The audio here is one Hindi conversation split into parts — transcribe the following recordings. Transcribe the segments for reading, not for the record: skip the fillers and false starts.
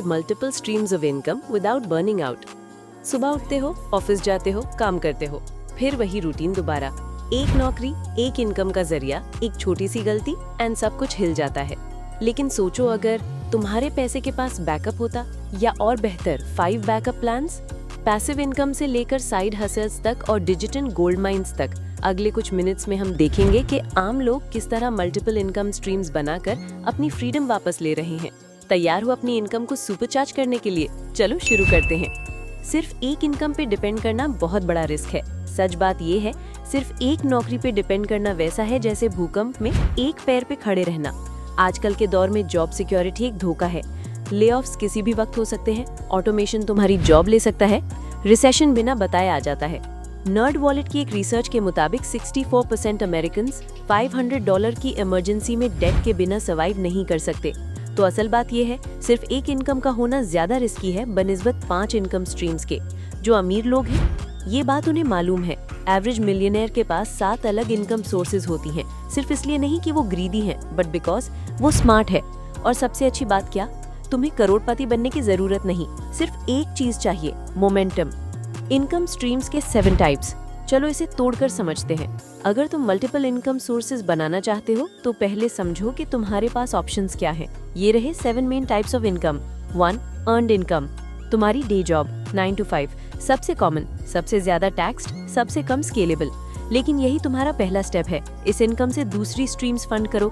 Multiple streams of income without burning out. सुबह उठते हो, ऑफिस जाते हो, काम करते हो, फिर वही रूटीन दोबारा। एक नौकरी, एक इनकम का जरिया, एक छोटी सी गलती एंड सब कुछ हिल जाता है। लेकिन सोचो अगर तुम्हारे पैसे के पास बैकअप होता, या और बेहतर 5 बैकअप प्लान्स। पैसिव इनकम से लेकर साइड हसल्स तक और डिजिटल गोल्ड माइंस तक अगले कुछ मिनट्स में हम देखेंगे कि आम लोग किस तरह मल्टीपल इनकम स्ट्रीम्स बनाकर अपनी फ्रीडम वापस ले रहे हैं। तैयार हो अपनी इनकम को सुपरचार्ज करने के लिए? चलो शुरू करते हैं। सिर्फ एक इनकम पे डिपेंड करना बहुत बड़ा रिस्क है। सच बात ये है, सिर्फ एक नौकरी पे डिपेंड करना वैसा है जैसे भूकंप में एक पैर पे खड़े रहना। आजकल के दौर में जॉब सिक्योरिटी एक धोखा है। लेऑफ्स किसी भी वक्त हो सकते हैं, ऑटोमेशन तुम्हारी जॉब ले सकता है, रिसेशन बिना बताए आ जाता है। नर्ड वॉलेट की एक रिसर्च के मुताबिक 64% अमेरिकन $500 की इमरजेंसी में डेट के बिना सर्वाइव नहीं कर सकते। तो असल बात यह है, सिर्फ एक इनकम का होना ज्यादा रिस्की है बनिस्बत 5 इनकम स्ट्रीम्स के। जो अमीर लोग हैं, ये बात उन्हें मालूम है। एवरेज मिलियनेयर के पास 7 अलग इनकम सोर्सेज होती हैं, सिर्फ इसलिए नहीं कि वो ग्रीडी हैं, बट बिकॉज वो स्मार्ट है। और सबसे अच्छी बात क्या, तुम्हें करोड़पति बनने की जरूरत नहीं, सिर्फ एक चीज चाहिए, मोमेंटम। इनकम स्ट्रीम्स के 7 टाइप्स। चलो इसे तोड़कर समझते हैं। अगर तुम मल्टीपल इनकम सोर्सेज बनाना चाहते हो तो पहले समझो कि तुम्हारे पास ऑप्शंस क्या हैं। ये रहे 7 main types of income. 1. Earned income, तुम्हारी डे जॉब 9 to 5, सबसे कॉमन, सबसे ज्यादा टैक्स्ड, सबसे कम स्केलेबल। लेकिन यही तुम्हारा पहला स्टेप है। इस इनकम से दूसरी स्ट्रीम्स फंड करो।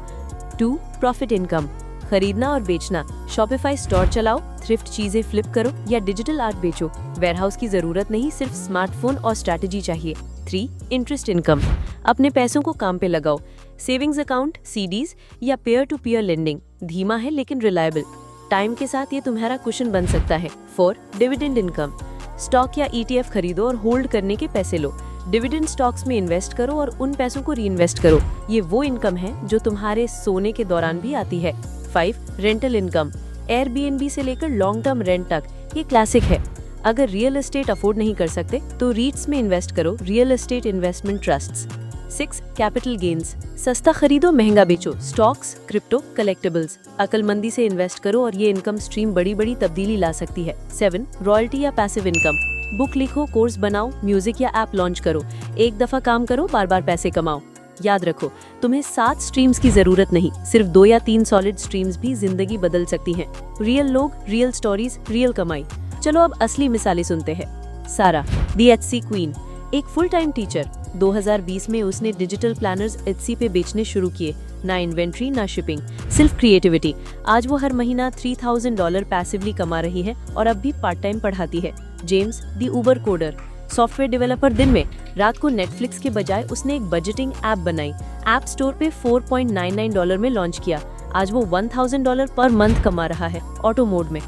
2. प्रॉफिट इनकम, खरीदना और बेचना, शॉपिफाई स्टोर चलाओ, थ्रिफ्ट चीजें फ्लिप करो या डिजिटल आर्ट बेचो। वेयरहाउस की जरूरत नहीं, सिर्फ स्मार्टफोन और स्ट्रैटेजी चाहिए। 3. इंटरेस्ट इनकम, अपने पैसों को काम पे लगाओ, सेविंग्स अकाउंट, सीडीज या पेयर टू पेयर लेंडिंग, धीमा है लेकिन रिलायबल, टाइम के साथ ये तुम्हारा कुशन बन सकता है। 4. डिविडेंड इनकम, स्टॉक या ETF खरीदो और होल्ड करने के पैसे लो, डिविडेंड स्टॉक्स में इन्वेस्ट करो और उन पैसों को रीइन्वेस्ट करो। ये वो इनकम है जो तुम्हारे सोने के दौरान भी आती है। 5. रेंटल इनकम, एयरबीएनबी से लेकर लॉन्ग टर्म रेंट तक, ये क्लासिक है। अगर रियल एस्टेट अफोर्ड नहीं कर सकते तो रीट्स में इन्वेस्ट करो, real estate investment trusts. 6. Capital gains, सस्ता खरीदो महंगा बेचो, स्टॉक्स, क्रिप्टो, कलेक्टिबल्स, अकलमंदी से इन्वेस्ट करो और ये इनकम स्ट्रीम बड़ी बड़ी तब्दीली ला सकती है। 7. रॉयल्टी या पैसिव इनकम, बुक लिखो, कोर्स बनाओ, म्यूजिक या ऐप लॉन्च करो, एक दफा काम करो, बार बार पैसे कमाओ। याद रखो, तुम्हें 7 स्ट्रीम्स की जरूरत नहीं, सिर्फ 2 या 3 सॉलिड स्ट्रीम्स भी जिंदगी बदल सकती हैं। रियल लोग, रियल स्टोरीज, रियल कमाई। चलो अब असली मिसालें सुनते हैं। सारा, दी एचसी क्वीन, एक फुल टाइम टीचर। 2020 में उसने डिजिटल प्लानर्स एचसी पे बेचने शुरू किए। ना इन्वेंट्री, ना शिपिंग, सिर्फ क्रिएटिविटी। आज वो हर महीना $3000 पैसिवली कमा रही है और अब भी पार्ट टाइम पढ़ाती है। जेम्स, दी उबर कोडर, सॉफ्टवेयर डेवलपर। दिन में, रात को नेटफ्लिक्स के बजाय उसने एक बजटिंग ऐप बनाई, ऐप स्टोर पे $4.99 में लॉन्च किया। आज वो $1000 पर मंथ कमा रहा है, ऑटो मोड में।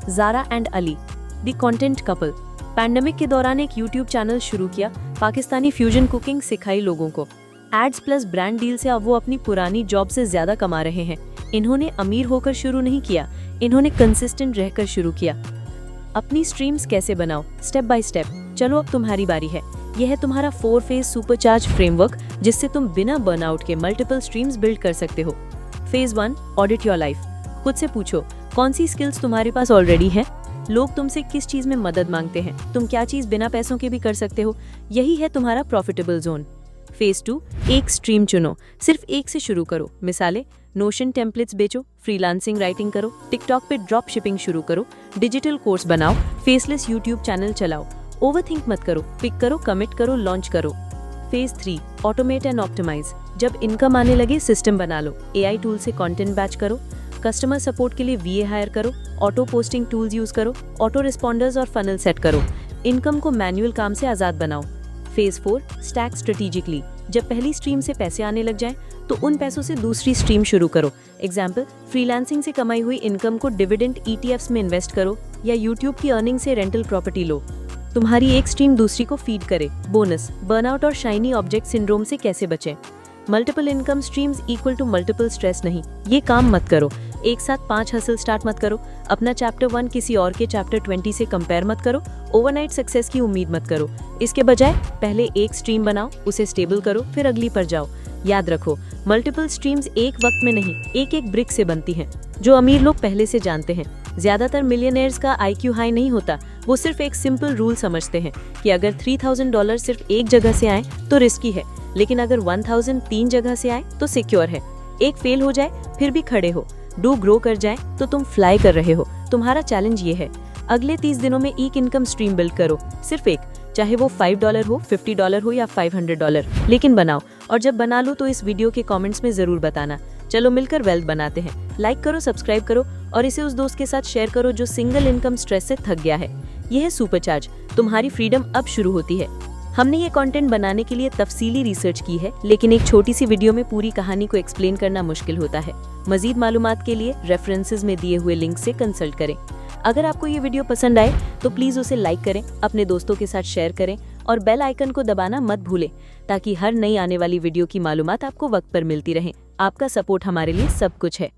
Zara and Ali, the content couple, pandemic के दौरान एक यूट्यूब चैनल शुरू किया, पाकिस्तानी फ्यूजन कुकिंग सिखाई लोगों को। एड्स प्लस ब्रांड डील से अब वो अपनी पुरानी जॉब से ज्यादा कमा रहे हैं। इन्होंने अमीर होकर शुरू नहीं किया, इन्होंने कंसिस्टेंट रहकर शुरू किया। अपनी स्ट्रीम्स कैसे बनाओ, स्टेप बाय स्टेप। चलो अब तुम्हारी बारी है। यह है तुम्हारा 4 फेज सुपरचार्ज फ्रेमवर्क, जिससे तुम बिना बर्नआउट के मल्टीपल स्ट्रीम्स बिल्ड कर सकते हो। Phase 1, audit your life. खुद से पूछो, कौन सी स्किल्स तुम्हारे पास ऑलरेडी है? लोग तुमसे किस चीज में मदद मांगते हैं? तुम क्या चीज बिना पैसों के भी कर सकते हो? यही है तुम्हारा प्रॉफिटेबल जोन। फेज 2, एक स्ट्रीम चुनो, सिर्फ एक से शुरू करो। मिसाले, नोशन टेम्पलेट्स बेचो, फ्रीलांसिंग राइटिंग करो, टिकटॉक पे ड्रॉप शिपिंग शुरू करो, डिजिटल कोर्स बनाओ, फेसलेस यूट्यूब चैनल चलाओ। ओवरथिंक मत करो, पिक करो, कमिट करो, लॉन्च करो। Phase 3, automate and optimise. जब इनकम आने लगे सिस्टम बना लो, AI टूल से कंटेंट बैच करो, कस्टमर सपोर्ट के लिए VA हायर करो, ऑटो पोस्टिंग टूल्स यूज करो, ऑटो रिस्पॉन्डर्स और फनल सेट करो। इनकम को मैनुअल काम से आजाद बनाओ। Phase 4, stack strategically. जब पहली स्ट्रीम से पैसे आने लग जाएं, तो उन पैसों से दूसरी स्ट्रीम शुरू करो। एग्जाम्पल, फ्रीलांसिंग से कमाई हुई इनकम को डिविडेंड ETFs में इन्वेस्ट करो या यूट्यूब की अर्निंग से रेंटल प्रॉपर्टी लो। तुम्हारी एक स्ट्रीम दूसरी को फीड करे। बोनस, बर्नआउट और शाइनी ऑब्जेक्ट सिंड्रोम से कैसे बचें? Multiple income streams equal to multiple stress नहीं। ये काम मत करो, एक साथ 5 हसल स्टार्ट मत करो। अपना चैप्टर 1 किसी और के चैप्टर 20 से कंपेयर मत करो। ओवरनाइट सक्सेस की उम्मीद मत करो। इसके बजाय पहले एक स्ट्रीम बनाओ, उसे स्टेबल करो, फिर अगली पर जाओ। याद रखो, मल्टीपल स्ट्रीम्स एक वक्त में नहीं, एक एक ब्रिक से बनती हैं, जो अमीर लोग पहले से जानते हैं। ज्यादातर मिलियनेयर्स का IQ हाई नहीं होता, वो सिर्फ एक सिंपल रूल समझते हैं कि अगर $3000 सिर्फ एक जगह से आए तो रिस्की है, लेकिन अगर 1000 3 जगह से आए तो सिक्योर है। एक फेल हो जाए फिर भी खड़े हो, डू ग्रो कर जाए तो तुम फ्लाई कर रहे हो। तुम्हारा चैलेंज ये है, अगले 30 दिनों में एक इनकम स्ट्रीम बिल्ड करो, सिर्फ एक, चाहे वो $5 हो, $50 हो या $500, लेकिन बनाओ। और जब बना लो तो इस वीडियो के कमेंट्स में जरूर बताना। चलो मिलकर वेल्थ बनाते हैं। लाइक करो, सब्सक्राइब करो और इसे उस दोस्त के साथ शेयर करो जो सिंगल इनकम स्ट्रेस से थक गया है। यह है सुपरचार्ज, तुम्हारी फ्रीडम अब शुरू होती है। हमने ये कंटेंट बनाने के लिए तफसीली रिसर्च की है, लेकिन एक छोटी सी वीडियो में पूरी कहानी को एक्सप्लेन करना मुश्किल होता है। मजीद मालूमात के लिए रेफरेंसेस में दिए हुए लिंक से कंसल्ट करें। अगर आपको ये वीडियो पसंद आए तो प्लीज उसे लाइक करें, अपने दोस्तों के साथ शेयर करें और बेल आइकन को दबाना मत भूलें, ताकि हर नई आने वाली वीडियो की मालूमात आपको वक्त पर मिलती रहे। आपका सपोर्ट हमारे लिए सब कुछ है।